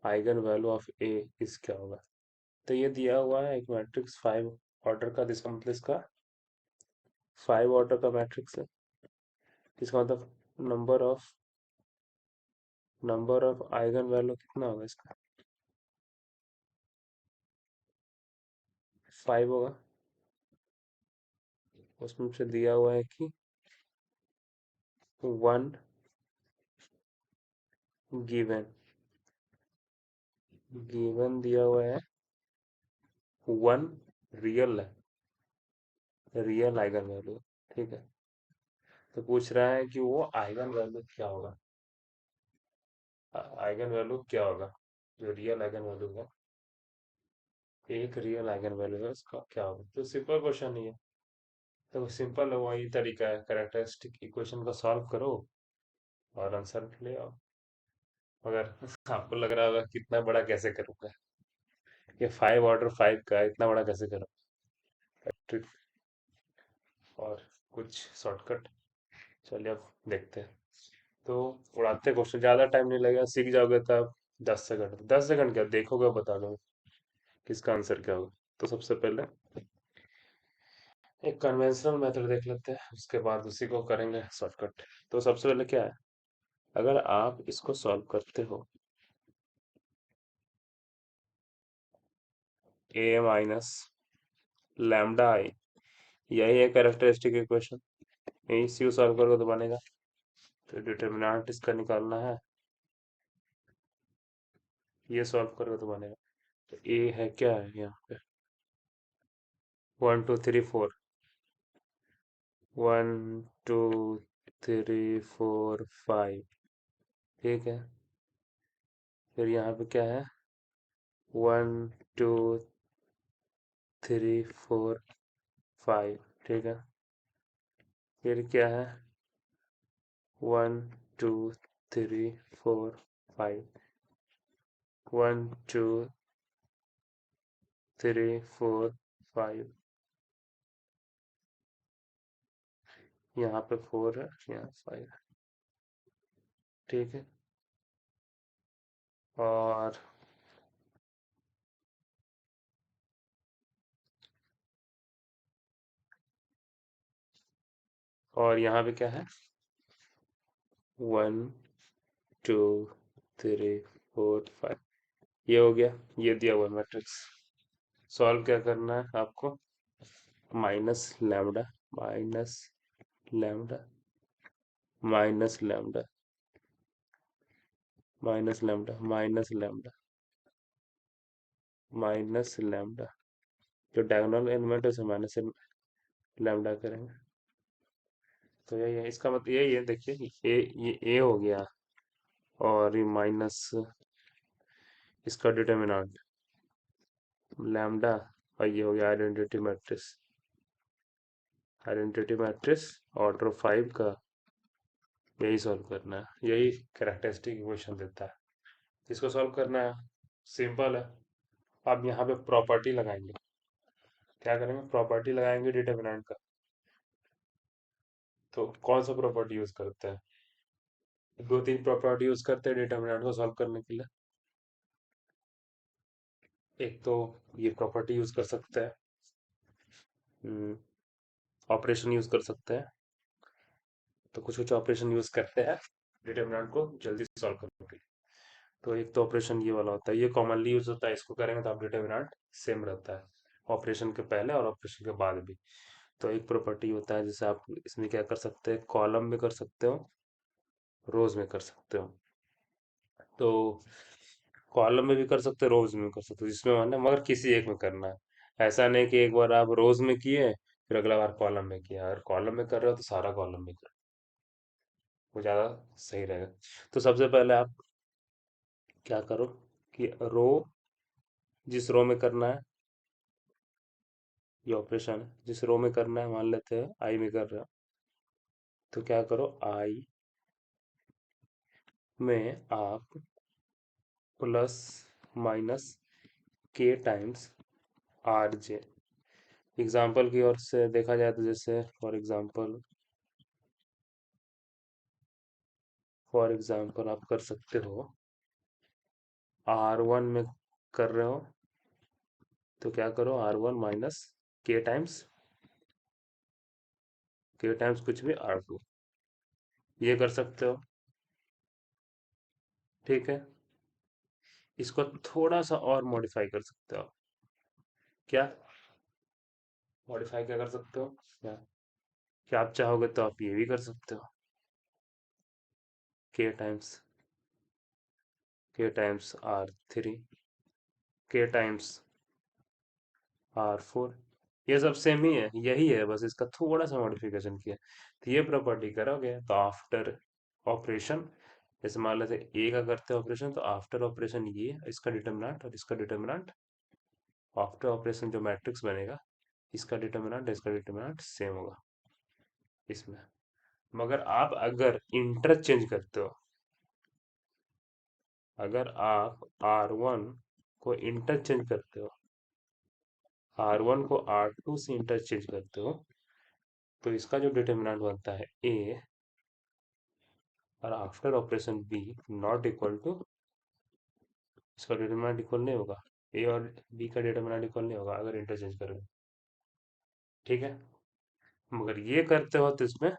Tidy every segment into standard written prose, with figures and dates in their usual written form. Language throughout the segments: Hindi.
आइगन वैल्यू ऑफ ए इस क्या होगा। तो ये दिया हुआ है एक मैट्रिक्स 5 ऑर्डर का, जिसका मतलब इसका 5 ऑर्डर का मैट्रिक्स है। इसका मतलब नंबर ऑफ आइगन वैल्यू कितना होगा इसका, 5 होगा। उसमें से दिया हुआ है कि 1 गिवन गिवन दिया हुआ है 1 रियल आइगन वैल्यू। ठीक है। तो पूछ रहा है कि वो आइगन वैल्यू क्या होगा, आइगन वैल्यू क्या होगा, जो रियल आइगन वैल्यू है, एक रियल आइगन वैल्यू है उसका क्या होगा। तो सिंपल क्वेश्चन ही है। तो सिंपल है, वही तरीका है, कैरेक्टरिस्टिक इक्वेशन को सॉल्व करो और आंसर ले आओ। मगर आपको लग रहा होगा कितना बड़ा कैसे करूंगा, ये 5 ऑर्डर 5 का इतना बड़ा कैसे करूँ। ट्रिक और कुछ शॉर्टकट, चलिए अब देखते हैं। तो उड़ाते क्वेश्चन, ज्यादा टाइम नहीं लगेगा, सीख जाओगे तब। 10 सेकंड, 10 सेकंड क्या देखोगे बता दो किसका आंसर क्या होगा। तो सबसे पहले एक कन्वेंशनल मेथड देख लेते हैं, उसके बाद उसी को करेंगे शॉर्टकट। तो सबसे पहले क्या है, अगर आप इसको सॉल्व करते हो, ए माइनस लैम्डा आई, यही है कैरेक्टरिस्टिक इक्वेशन, इसी को सॉल्व करोगे तो बनेगा। तो डिटर्मिनेंट इसका निकालना है, ये सॉल्व करोगे तो बनेगा। तो ए है, क्या है यहाँ पे, 1 2 3 4, 1 2 3 4 5। ठीक है। फिर यहाँ पे क्या है, 1 2 3 4 5। ठीक है। फिर क्या है, 1 2 3 4 5, 1 2 3 4 5। यहाँ पे 4 है, यहाँ 5 है। ठीक है। और यहाँ पे क्या है, 1 2 3 4 5। ये हो गया, ये दिया हुआ मैट्रिक्स। सॉल्व क्या करना है आपको, minus lambda minus lambda minus lambda minus lambda minus lambda minus lambda, जो डायगोनल एलिमेंट है उसे माइनस लैम्डा करेंगे। तो यही है, इसका मतलब यही है, देखिए ये ए हो गया, और ये माइनस इसका डिटर्मिनेंट लैम्डा, और ये हो गया आइडेंटिटी मैट्रिक्स ऑर्डर 5 का। यही सॉल्व करना है, यही कैरेक्टरिस्टिक इक्वेशन देता है। इसको सॉल्व करना है, सिंपल है। अब यहाँ पे प्रॉपर्टी लगाएंगे, क्या करेंगे, प्रॉपर्टी लगाएंगे डिटर्मिनेंट का। तो कौन सा प्रॉपर्टी यूज करते हैं, 2 3 प्रॉपर्टी यूज करते हैं डिटर्मिनेंट को सॉल्व करने के लिए। एक तो ये प्रॉपर्टी यूज कर सकते हैं, ऑपरेशन यूज कर सकते हैं। तो कुछ कुछ ऑपरेशन यूज करते हैं डिटर्मिनेंट को जल्दी सॉल्व करने के लिए। तो एक तो ऑपरेशन ये वाला होता है, ये कॉमनली यूज होता है, इसको करेंगे तो आप डिटर्मिनेंट सेम रहता है ऑपरेशन के पहले और ऑपरेशन के बाद भी। तो एक प्रॉपर्टी होता है, जैसे आप इसमें क्या कर सकते हैं, कॉलम में कर सकते हो, रोज में कर सकते हो। तो कॉलम में भी कर सकते हो, रोज में भी कर सकते हो, जिसमें मानना, मगर किसी एक में करना है। ऐसा नहीं कि एक बार आप रोज में किए फिर अगला बार कॉलम में किया। अगर कॉलम में कर रहे हो तो सारा कॉलम में करो, वो ज्यादा सही रहेगा। तो सबसे पहले आप क्या करो कि रो, जिस रो में करना है ये ऑपरेशन है, जिस रो में करना है, मान लेते हैं आई में कर रहे हो, तो क्या करो, आई में आप प्लस माइनस के टाइम्स आर जे। एग्जाम्पल की ओर से देखा जाए तो, जैसे फॉर एग्जाम्पल आप कर सकते हो R1 में कर रहे हो तो क्या करो, R1 माइनस के टाइम्स कुछ भी R2, ये कर सकते हो। ठीक है, इसको थोड़ा सा और मॉडिफाई कर सकते हो। क्या मॉडिफाई क्या कर सकते हो? क्या आप चाहोगे तो आप ये भी कर सकते हो, के टाइम्स R3, के टाइम्स R4, ये सब सेम ही है, यही है, बस इसका थोड़ा सा मॉडिफिकेशन किया। तो ये प्रॉपर्टी करोगे तो आफ्टर ऑपरेशन, जैसे मान लेते हैं ए का करते हैं ऑपरेशन, तो आफ्टर ऑपरेशन ये इसका डिटर्मिनेंट और इसका डिटर्मिनेंट, आफ्टर ऑपरेशन जो मैट्रिक्स बनेगा, इसका डिटर्मिनेंट सेम होगा इसमें। मगर आप अगर इंटरचेंज करते हो, अगर आप R1 को इंटरचेंज करते हो, R1 को R2 से इंटरचेंज करते हो, तो इसका जो डिटर्मिनेंट बनता है ए, और after operation B not equal to, इसका डिटर्मिनेंट इक्वल नहीं होगा, ए और बी का डिटर्मिनेंट इक्वल नहीं होगा अगर इंटरचेंज करोगे। ठीक है, मगर ये करते हो तो इसमें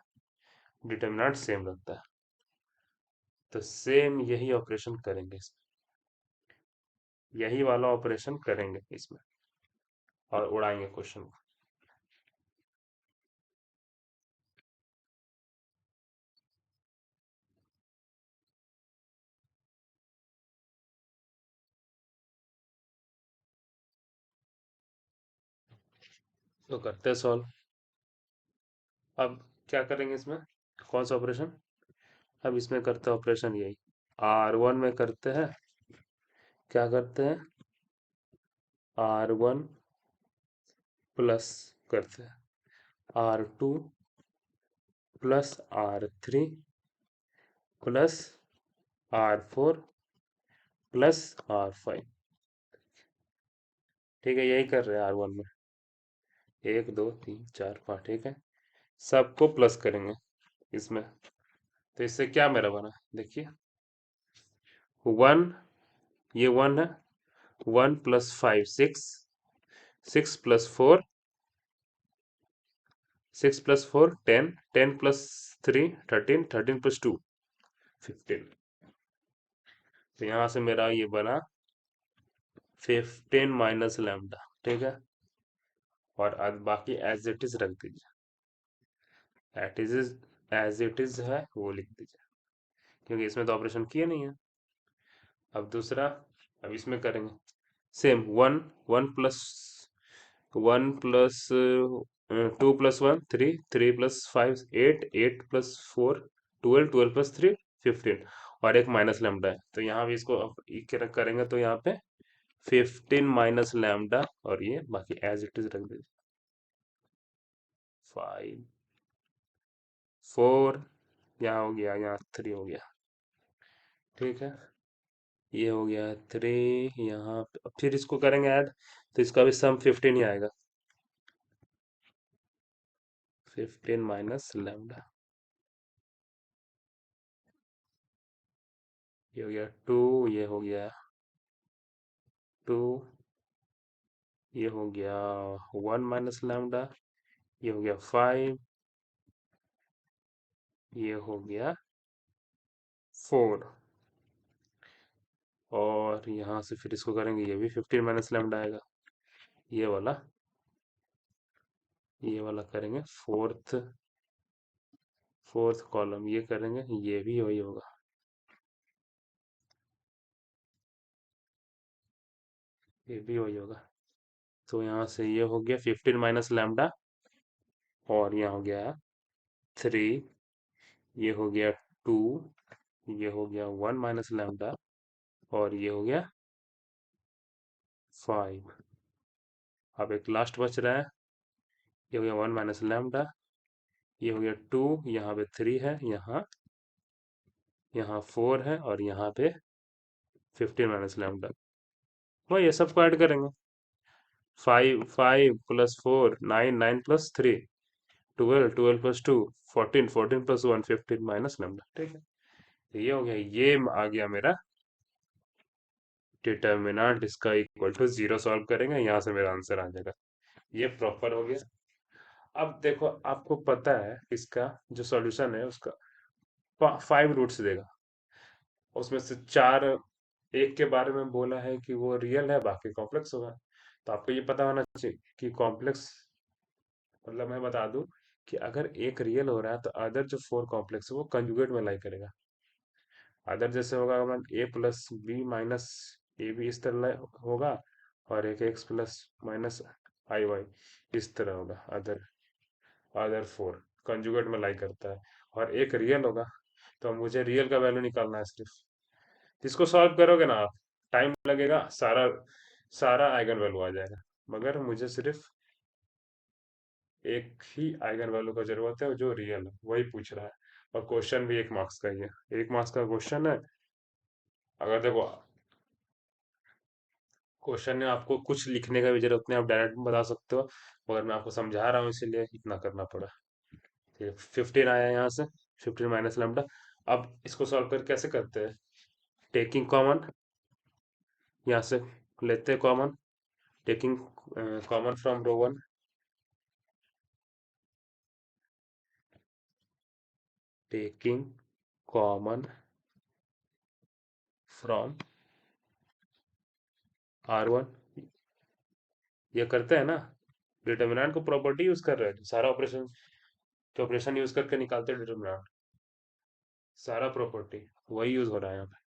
डिटर्मिनेंट सेम रहता है। तो सेम यही ऑपरेशन करेंगे इसमें, यही वाला ऑपरेशन करेंगे इसमें, और उड़ाएंगे क्वेश्चन को। तो करते हैं सॉल्व। अब क्या करेंगे इसमें, कौन सा ऑपरेशन? अब इसमें करते हैं ऑपरेशन यही, R1 में करते हैं, क्या करते हैं, R1 प्लस करते हैं R2 plus R3 plus R4 plus R5। ठीक है, यही कर रहे हैं R1 में, 1 2 3 4 5। ठीक है, सबको प्लस करेंगे इसमें। तो इससे क्या मेरा बना, देखिए, 1, ये 1 है, 1 + 5 6, 6 + 4, 6 + 4 10, 10 + 3 13, 13 + 2 15। तो यहाँ से मेरा ये बना 15 माइनस लैम्डा। ठीक है, और अब बाकी एज इट इज रख दीजिए, at is as it is है वो लिख दीजिए, क्योंकि इसमें तो ऑपरेशन किए नहीं है। अब दूसरा, अब इसमें करेंगे सेम, 1, 1 + 1 + 2 + 1 3, 3 + 5 8, 8 + 4 12, 12 + 3 15, और एक माइनस लैम्डा है, तो यहाँ भी इसको अब करेंगे तो यहाँ पे 15 माइनस लैम्डा, और ये बाकी एज इट इज रख दीजिए, 5 4, यहाँ हो गया, यहाँ 3 हो गया। ठीक है, ये हो गया 3, यहाँ अब फिर इसको करेंगे ऐड, तो इसका भी सम 15 ही आएगा, 15 माइनस लैम्डा, ये हो गया 2, ये हो गया 2, ये हो गया 1 माइनस लैम्डा, ये हो गया 5, ये हो गया 4, और यहाँ से फिर इसको करेंगे, ये भी 15 माइनस लैम्डा आएगा, ये वाला, ये वाला करेंगे फोर्थ कॉलम, ये करेंगे, ये भी वही होगा, ये भी वही होगा। तो यहाँ से ये हो गया 15 माइनस लैम्डा, और यहाँ हो गया 3, ये हो गया 2, ये हो गया 1 माइनस लैम्डा, और ये हो गया 5। अब एक लास्ट बच रहा है, ये हो गया 1 माइनस लैम्डा, ये हो गया 2, यहाँ पे 3 है, यहाँ 4 है, और यहाँ पे 15 माइनस लैम्डा। वही ये सबको ऐड करेंगे, 5 5 + 4 9, 9 + 3 12, 12 + 2 14, 14 + 1 15 माइनस लैम्डा। ठीक है, तो ये हो गया, ये आ गया मेरा डिटर्मिनेंट इसका इक्वल टू 0 सॉल्व करेंगे, यहाँ से मेरा आंसर आ जाएगा। ये प्रॉपर हो गया। अब देखो, आपको पता है इसका जो सॉल्यूशन है उसका 5 रूट्स देगा, उसमें से 4 एक के बारे में बोला है कि वो रियल है, बाकी कॉम्प्लेक्स होगा। तो आपको ये पता होना चाहिए कि कॉम्प्लेक्स, मतलब मैं बता दूं कि अगर एक रियल हो रहा है तो अदर जो 4 कॉम्प्लेक्स है वो कंजुगेट में लाई करेगा। अदर जैसे होगा a plus b minus a b, इस तरह होगा। और एक x plus minus i y, इस तरह होगा। अदर अदर 4 कंजुगेट में लाई करता है। और एक रियल होगा, तो मुझे रियल का वैल्यू निकालना है सिर्फ। इसको सॉल्व करोगे ना आप, टाइम लगेगा, सारा सारा आइगन वैल्यू आ जाएगा, मगर मुझे सिर्फ एक ही आइगन वैल्यू का जरूरत है जो रियल है, वही पूछ रहा है। और क्वेश्चन भी 1 मार्क्स का ही है, 1 मार्क्स का क्वेश्चन है। अगर देखो, क्वेश्चन में आपको कुछ लिखने का भी जरूरत नहीं, आप डायरेक्ट बता सकते हो, मगर मैं आपको समझा रहा हूँ इसीलिए इतना करना पड़ा। ठीक है, 15 आया यहाँ से, 15 माइनस लैम्डा। अब इसको सॉल्व कर कैसे करते हैं? टेकिंग कॉमन, यहाँ से लेते हैं common, taking common from row one, taking common from R one, ये करते हैं ना। डिटर्मिनेंट को प्रॉपर्टी यूज कर रहे हैं, सारा ऑपरेशन, तो ऑपरेशन यूज करके निकालते हैं डिटर्मिनेंट, सारा प्रॉपर्टी वही यूज हो रहा है यहाँ पे।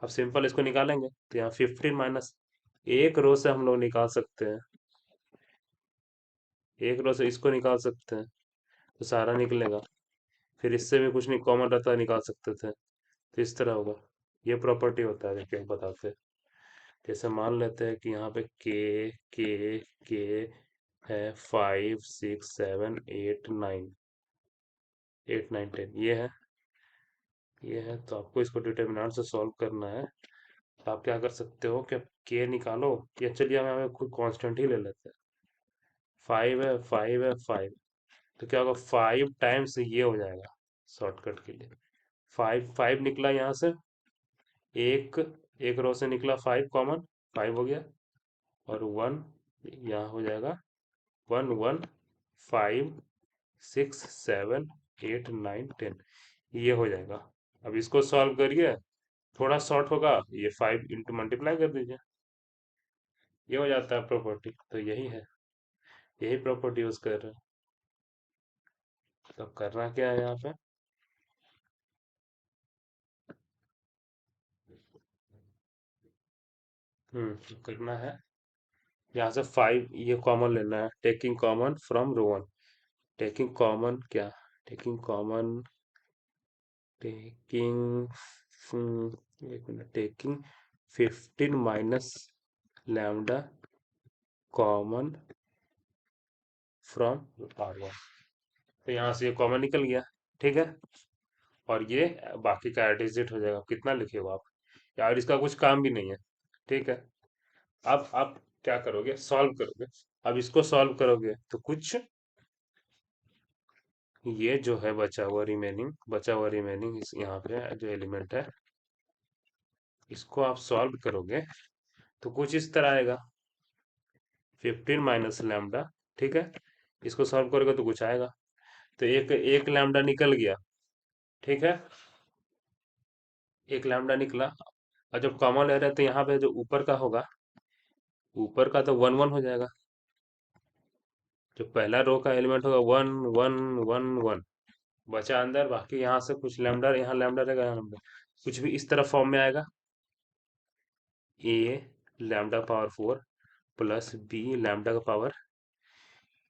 अब सिंपल इसको निकालेंगे तो यहाँ 15 माइनस, एक रो से हम लोग निकाल सकते हैं, एक रो से इसको निकाल सकते हैं, तो सारा निकलेगा। फिर इससे भी कुछ नहीं कॉमन रहता है, निकाल सकते थे, तो इस तरह होगा। ये प्रॉपर्टी होता है, देखिए हम बताते हैं। जैसे मान लेते हैं कि यहाँ पे के है 5 6 7 8 9, 8 9 10, ये है तो आपको इसको डिटर्मिनेंट से सॉल्व करना है। तो आप क्या कर सकते हो कि के निकालो, या चलिए हमें खुद कांस्टेंट ही ले लेते हैं। 5 है 5 है 5, तो क्या होगा, 5 टाइम्स ये हो जाएगा शॉर्टकट के लिए। 5 5 निकला यहाँ से, एक एक रो से निकला 5 कॉमन, 5 हो गया। और 1 यहाँ हो जाएगा, 1 1 5 6 7 8 9 10, ये हो जाएगा। अब इसको सॉल्व करिए, थोड़ा शॉर्ट होगा, ये 5 इंटू मल्टीप्लाई कर दीजिए, ये हो जाता है प्रॉपर्टी। तो यही है, यही प्रॉपर्टी यूज कर रहे हैं। तो करना क्या है यहाँ पे, करना है यहाँ से 5 ये कॉमन लेना है, taking common from row one, taking common क्या, टेकिंग कॉमन, टेकिंग, एक मिनट, taking 15 minus lambda common from R one, तो यहाँ से ये कॉमन निकल गया। ठीक है, और ये बाकी का एडिजिट हो जाएगा। कितना लिखे हो आप यार, इसका कुछ काम भी नहीं है। ठीक है, अब आप क्या करोगे, सॉल्व करोगे। अब इसको सॉल्व करोगे तो कुछ, ये जो है बचा हुआ रिमेनिंग इस यहाँ पे जो एलिमेंट है, इसको आप सॉल्व करोगे तो कुछ इस तरह आएगा, 15 माइनस लैम्डा। ठीक है, इसको सॉल्व करोगे तो कुछ आएगा, तो एक एक लैम्डा निकल गया। ठीक है, एक लैम्डा निकला। और जब कॉमन ले रहे हैं तो यहाँ पे जो ऊपर का होगा, ऊपर का तो 1 1 हो जाएगा। जो पहला रो का एलिमेंट होगा 1 1 1 1, बचा अंदर, बाकी यहाँ से कुछ लैम्डा, यहाँ लैम्डा रहेगा, यहाँ लैम्डा, कुछ भी इस तरह फॉर्म में आएगा। A lambda power 4 plus b lambda का पावर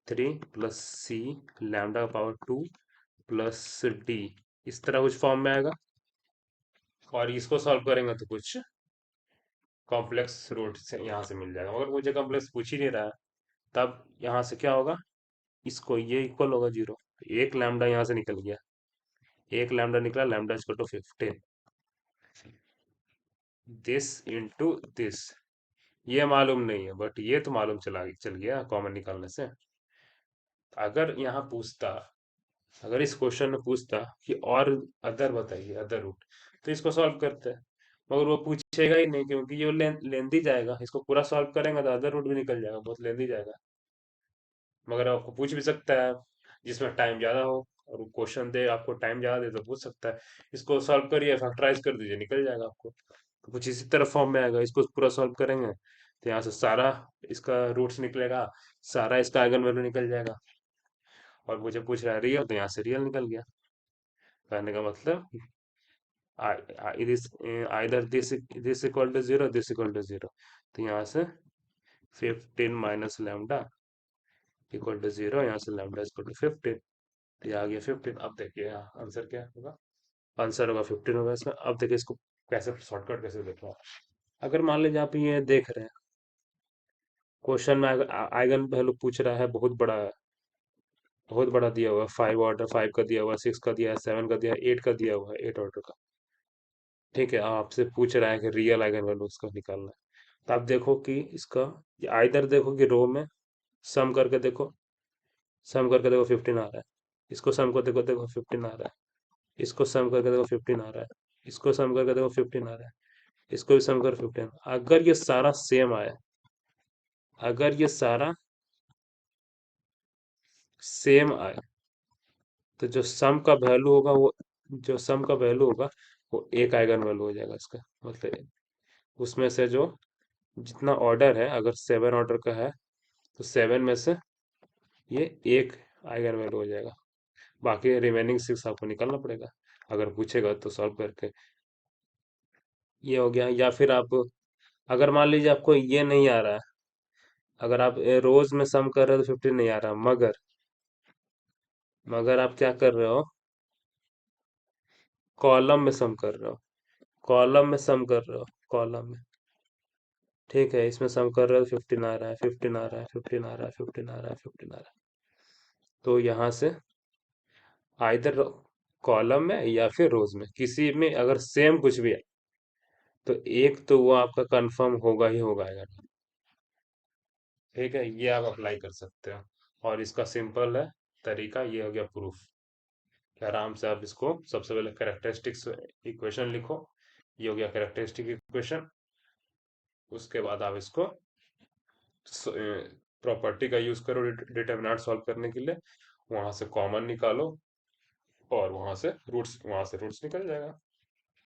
3 प्लस सी लैम्डा का पावर 2 प्लस डी, इस तरह कुछ फॉर्म में आएगा। और इसको सॉल्व करेंगे तो कुछ कॉम्प्लेक्स रूट से यहाँ से मिल जाएगा, मगर मुझे कॉम्प्लेक्स पूछ ही नहीं रहा है। तब यहाँ से क्या होगा, इसको ये इक्वल होगा 0, एक लैम्डा यहाँ से निकल गया, एक लैम्डा निकला, lambda equal to 15, this into this. ये मालूम नहीं है, बट ये तो मालूम चल गया कॉमन निकालने से। अगर यहाँ पूछता, अगर इस क्वेश्चन में पूछता कि और अदर बताइए, अदर रूट, तो इसको सॉल्व करते हैं, मगर वो पूछेगा ही नहीं, क्योंकि ये लेंदी जाएगा, इसको पूरा सॉल्व करेंगे तो अदर रूट भी निकल जाएगा, बहुत लेंदी जाएगा। मगर आपको पूछ भी सकता है जिसमें टाइम ज्यादा हो, और क्वेश्चन दे आपको टाइम ज्यादा दे तो पूछ सकता है इसको सॉल्व करिए, फैक्टराइज कर दीजिए, निकल जाएगा आपको। तो कुछ इसी तरह फॉर्म में आएगा, इसको पूरा सॉल्व करेंगे तो यहाँ से सारा इसका रूट्स निकलेगा, सारा इसका आइगन वैल्यू निकल जाएगा। और मुझे पूछ रहा है रियल, तो यहाँ से रियल निकल गया। कहने का मतलब either this equal to zero, this equal to zero. तो यहाँ से 15 minus lambda equal to zero, यहाँ से लैम्डा इक्वल टू 15। तो ये आ गया 15। अब देखिए यहाँ आंसर क्या होगा, आंसर होगा 15 होगा इसमें। अब देखिए इसको कैसे शॉर्टकट कैसे देखना है। अगर मान लीजिए आप ये देख रहे हैं क्वेश्चन में आइगन वैल्यू पूछ रहा है, बहुत बड़ा दिया हुआ है, 5 ऑर्डर, 5 का दिया हुआ है, 6 का दिया है, 7 का दिया है, 8 का दिया हुआ है, 8 ऑर्डर का। ठीक है, आपसे पूछ रहा है कि रियल आइगन वैल्यू इसका निकालना है। तो आप देखो कि इसका आइदर देखो कि रो में सम करके देखो, सम करके देखो 15 आ रहा है, इसको सम करके देखो, देखो 15 आ रहा है, इसको सम करके देखो 15 आ रहा है, इसको सम करके देखो 15 आ रहा है, इसको भी सम कर 15। अगर ये सारा सेम आए, अगर ये सारा सेम आए, तो जो सम का वैल्यू होगा वो, जो सम का वैल्यू होगा वो एक आइगन वैल्यू हो जाएगा इसका। मतलब उसमें से जो जितना ऑर्डर है, अगर 7 ऑर्डर का है तो 7 में से ये एक आइगन वैल्यू हो जाएगा, बाकी रिमेनिंग 6 आपको निकालना पड़ेगा अगर पूछेगा तो सॉल्व करके। ये हो गया। या फिर आप, अगर मान लीजिए आपको ये नहीं आ रहा है, अगर आप रोज में सम कर रहे हो तो 15 नहीं आ रहा, मगर आप क्या कर रहे हो, कॉलम में सम कर रहे हो, कॉलम में सम कर रहे हो, कॉलम में। ठीक है, इसमें सम कर रहे हो 15 आ रहा है, 15 आ रहा है, 15 आ रहा है, 15 आ रहा है, 15 आ रहा है। तो यहाँ से आइदर कॉलम में या फिर रोज में, किसी में अगर सेम कुछ भी है तो एक तो वो आपका कंफर्म होगा ही होगा यार। ठीक है, ये आप अप्लाई कर सकते हो। और इसका सिंपल है तरीका, ये हो गया प्रूफ, कि आराम से आप इसको सबसे पहले कैरेक्टरिस्टिक्स इक्वेशन लिखो, ये हो गया कैरेक्टरिस्टिक इक्वेशन। उसके बाद आप इसको प्रॉपर्टी का यूज करो डिटरमिनेंट सॉल्व करने के लिए, वहां से कॉमन निकालो और वहां से रूट्स निकल जाएगा।